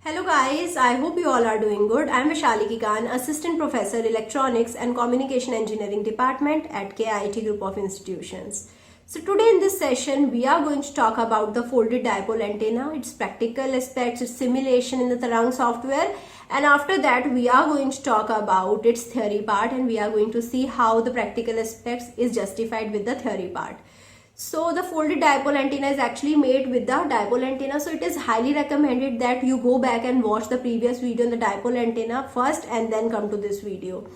Hello guys, I hope you all are doing good. I am Vaishali Khan, Assistant Professor Electronics and Communication Engineering Department at KIIT Group of Institutions. So today in this session, we are going to talk about the folded dipole antenna, its practical aspects, its simulation in the Tarang software, and after that we are going to talk about its theory part and we are going to see how the practical aspects is justified with the theory part. So the folded dipole antenna is actually made with the dipole antenna. So it is highly recommended that you go back and watch the previous video on the dipole antenna first and then come to this video.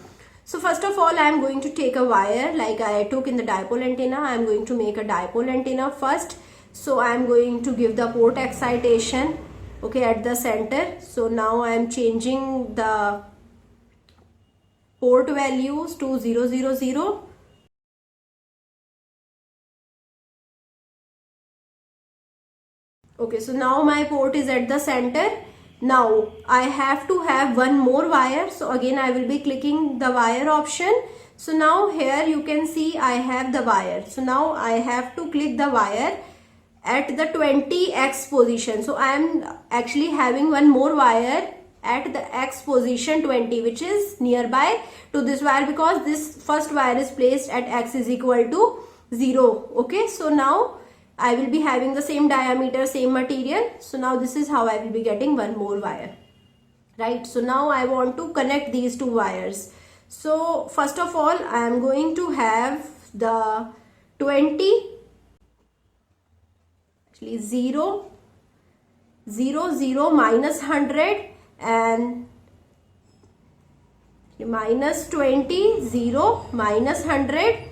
So first of all, I am going to take a wire like I took in the dipole antenna. I am going to make a dipole antenna first. So I am going to give the port excitation, okay, at the center. So now I am changing the port values to 000. Okay, so now my port is at the center. Now I have to have one more wire. So again I will be clicking the wire option. So now here you can see I have the wire. So now I have to click the wire at the 20x position. So I am actually having one more wire at the x position 20, which is nearby to this wire because this first wire is placed at x is equal to 0. Okay, so now I will be having the same diameter, same material. So now this is how I will be getting one more wire, right? So now I want to connect these two wires. So first of all, I am going to have the 20, actually 0, 0, 0, minus 100 and minus 20, 0, minus 100,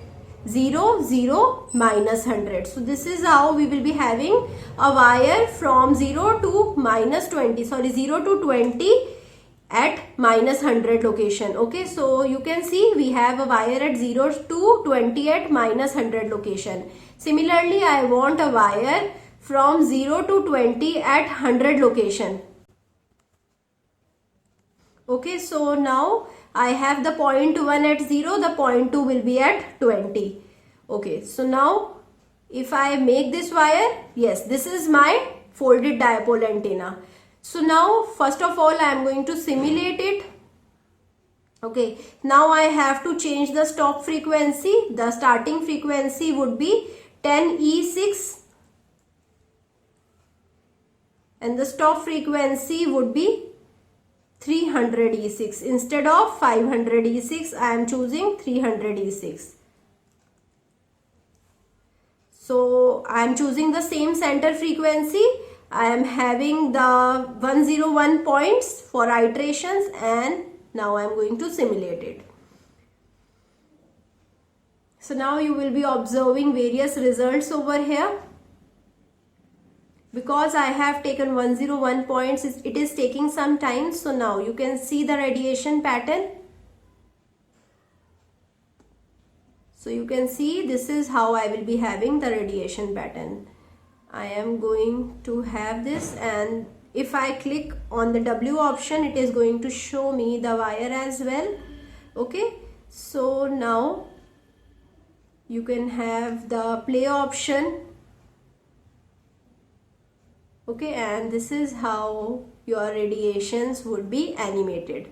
0, 0, minus 100. So this is how we will be having a wire from 0 to minus 20, 0 to 20 at minus 100 location. Okay, so you can see we have a wire at 0 to 20 at minus 100 location. Similarly, I want a wire from 0 to 20 at 100 location. Okay, so now I have the point 1 at 0, the point 2 will be at 20. Okay, so now if I make this wire, yes, this is my folded dipole antenna. So now first of all I am going to simulate it. Okay, now I have to change the stop frequency. The starting frequency would be 10E6 and the stop frequency would be 300E6. Instead of 500E6, I am choosing 300E6. So I am choosing the same center frequency. I am having the 101 points for iterations and now I am going to simulate it. So now you will be observing various results over here. Because I have taken 101 points, it is taking some time. So now you can see the radiation pattern. So you can see this is how I will be having the radiation pattern. I am going to have this, and if I click on the W option, it is going to show me the wire as well. Okay, so now you can have the play option. Okay, and this is how your radiations would be animated,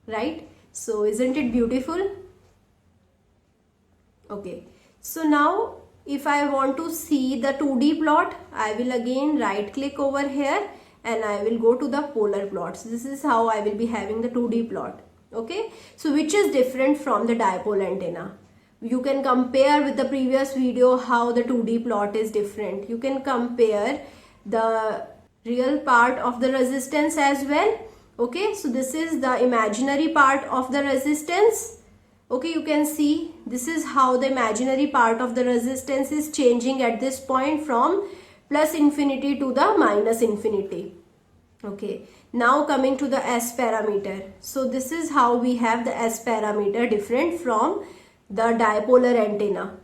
right? So isn't it beautiful? Okay, so now if I want to see the 2D plot, I will again right click over here and I will go to the polar plots. This is how I will be having the 2D plot. Okay, so which is different from the dipole antenna. You can compare with the previous video how the 2D plot is different. You can compare the real part of the resistance as well. Okay, so this is the imaginary part of the resistance. Okay, you can see this is how the imaginary part of the resistance is changing at this point from plus infinity to the minus infinity. Okay, now coming to the S parameter. So this is how we have the S parameter different from the dipolar antenna.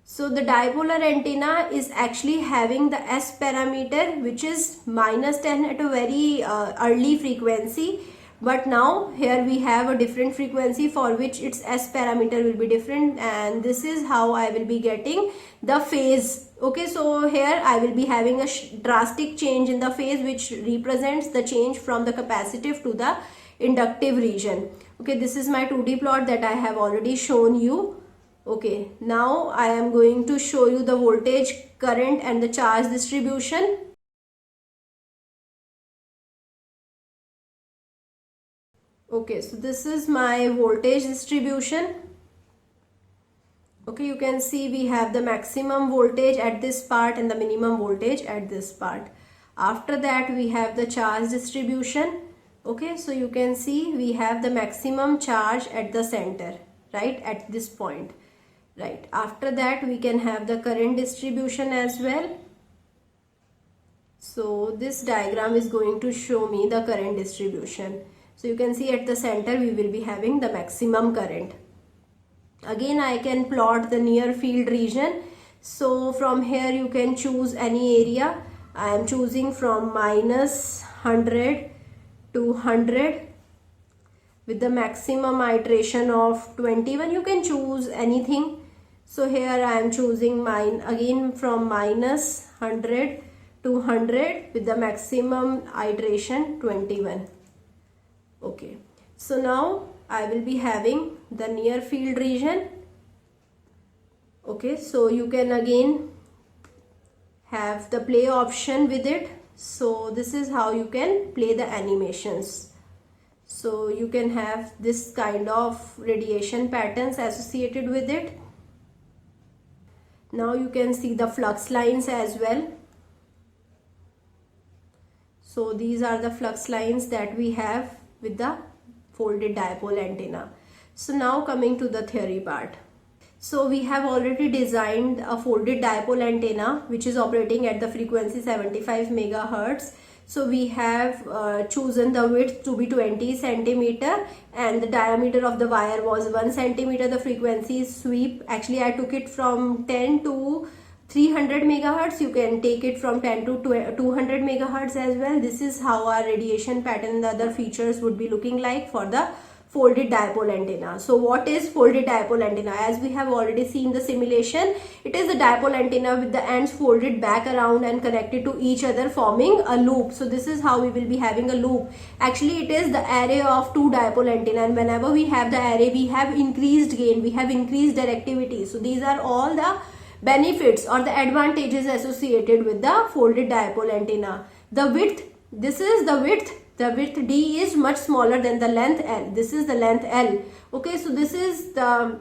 So the dipolar antenna is actually having the S parameter which is minus 10 at a very early frequency. But now here we have a different frequency for which its S parameter will be different, and this is how I will be getting the phase Okay, so here I will be having a drastic change in the phase, which represents the change from the capacitive to the inductive region. Okay, this is my 2D plot that I have already shown you. Okay, now I am going to show you the voltage, current and the charge distribution. Okay, so this is my voltage distribution. Okay, you can see we have the maximum voltage at this part and the minimum voltage at this part. After that we have the charge distribution. Okay, so you can see we have the maximum charge at the center, right, at this point, right. After that we can have the current distribution as well. So this diagram is going to show me the current distribution. So you can see at the center we will be having the maximum current. Again I can plot the near field region. So from here you can choose any area. I am choosing from minus 100 to 100 with the maximum iteration of 21. You can choose anything. So here I am choosing mine again from minus 100 to 100 with the maximum iteration 21. Okay, so now I will be having the near field region. Okay, so you can again have the play option with it. So this is how you can play the animations. So you can have this kind of radiation patterns associated with it. Now you can see the flux lines as well. So these are the flux lines that we have with the folded dipole antenna. So now coming to the theory part. So we have already designed a folded dipole antenna which is operating at the frequency 75 megahertz. So we have chosen the width to be 20 centimeter and the diameter of the wire was 1 centimeter. The frequency is sweep. Actually I took it from 10 to 300 megahertz. You can take it from 10 to 200 megahertz as well. This is how our radiation pattern and the other features would be looking like for the folded dipole antenna. So what is folded dipole antenna? As we have already seen the simulation, it is a dipole antenna with the ends folded back around and connected to each other, forming a loop. So this is how we will be having a loop. Actually it is the array of two dipole antenna, and whenever we have the array we have increased gain, we have increased directivity. So these are all the benefits or the advantages associated with the folded dipole antenna. The width, this is the width. The width D is much smaller than the length L. This is the length L. Okay, so this is the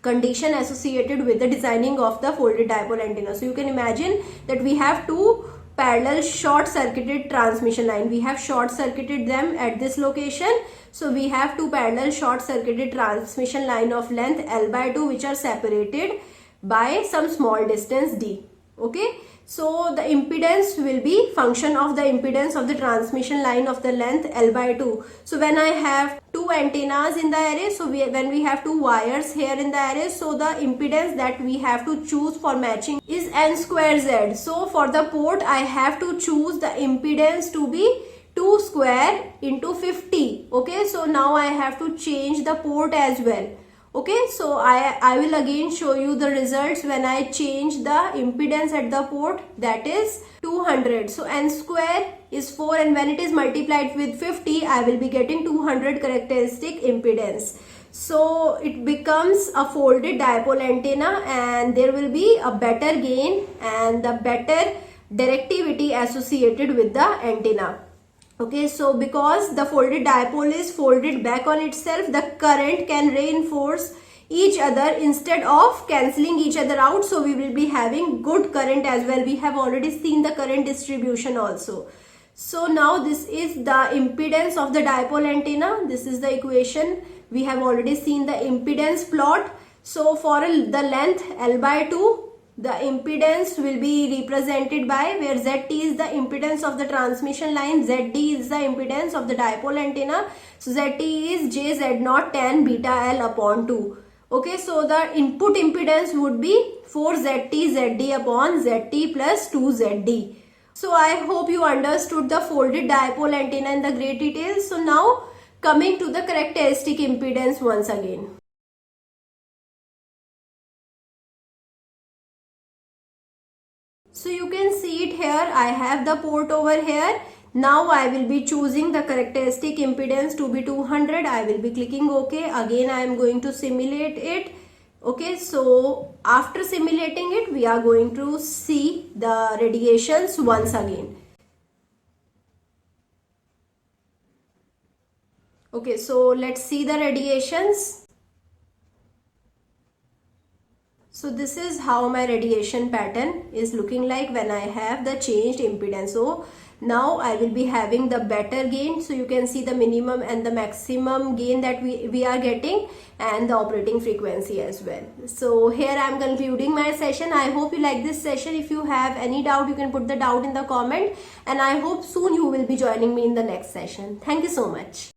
condition associated with the designing of the folded dipole antenna. So you can imagine that we have two parallel short circuited transmission line. We have short circuited them at this location. So we have two parallel short circuited transmission line of length L by 2 which are separated by some small distance D. Okay, so the impedance will be function of the impedance of the transmission line of the length L by 2. So when I have two antennas in the array, so when we have two wires here in the array, so the impedance that we have to choose for matching is N square Z. So for the port I have to choose the impedance to be 2 square into 50. Okay, so now I have to change the port as well. Okay, so I will again show you the results when I change the impedance at the port, that is 200. So N square is 4 and when it is multiplied with 50, I will be getting 200 characteristic impedance. So it becomes a folded dipole antenna and there will be a better gain and the better directivity associated with the antenna. Okay, so because the folded dipole is folded back on itself, the current can reinforce each other instead of cancelling each other out. So we will be having good current as well. We have already seen the current distribution also. So now this is the impedance of the dipole antenna. This is the equation. We have already seen the impedance plot. So for the length L by 2, the impedance will be represented by, where ZT is the impedance of the transmission line, ZD is the impedance of the dipole antenna. So ZT is JZ0 tan beta L upon 2. Okay, so the input impedance would be 4ZT ZD upon ZT plus 2ZD. So I hope you understood the folded dipole antenna in the great details. So now coming to the characteristic impedance once again. So you can see it here. I have the port over here. Now I will be choosing the characteristic impedance to be 200. I will be clicking OK. Again I am going to simulate it. Okay, so after simulating it, we are going to see the radiations once again. Okay, so let's see the radiations. So this is how my radiation pattern is looking like when I have the changed impedance. So now I will be having the better gain. So you can see the minimum and the maximum gain that we are getting, and the operating frequency as well. So here I am concluding my session. I hope you like this session. If you have any doubt, you can put the doubt in the comment, and I hope soon you will be joining me in the next session. Thank you so much.